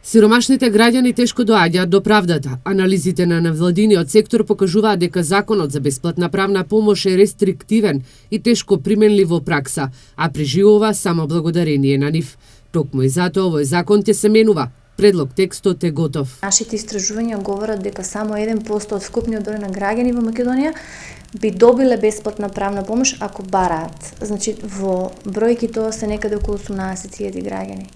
Сиромашните граѓани тешко доаѓаат до правдата. Анализите на невладиниот сектор покажуваат дека законот за бесплатна правна помош е рестриктивен и тешко применлив во пракса, а преживува само благодарение на нив. Токму и затоа овој закон ќе се менува. Предлог текстот е готов. Нашите истражувања говорат дека само 1% од вкупниот број на граѓани во Македонија би добиле бесплатна правна помош ако бараат. Значи, во бројки тоа се некаде околу 18.000 граѓани,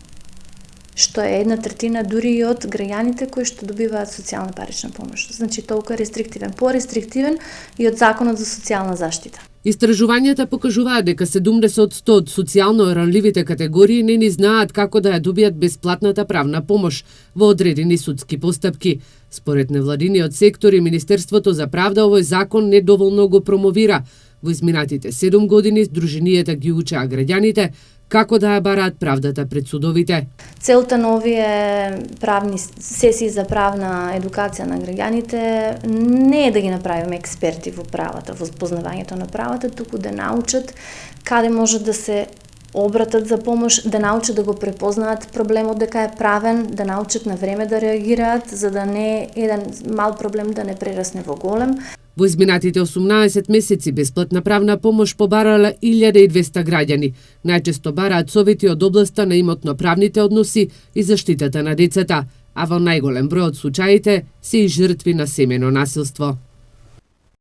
што е 1/3 дури и од граѓаните кои што добиваат социјална парична помош. Значи, толку рестриктивен, порестриктивен и од Законот за социјална заштита. Истражувањата покажуваат дека 70% од социјално ранливите категории не ни знаат како да ја добијат бесплатната правна помош во одредени судски постапки. Според невладиниот сектор и Министерството за правда, овој закон недоволно го промовира. Во изминатите 7 години Сдруженијата ги учеа граѓаните како да ја бараат правдата пред судовите. Целта на овие правни сесии за правна едукација на граѓаните не е да ги направиме експерти во правата, во познавањето на правата, туку да научат каде може да се обратат за помош, да научат да го препознаат проблемот дека е правен, да научат на време да реагираат, за да не еден мал проблем да не прерасне во голем. Во изминатите 18 месеци бесплатна правна помош побарале 1200 граѓани. Најчесто бараат совети од областа на имотно-правните односи и заштитата на децата, а во најголем број од случаите се и жртви на семено насилство.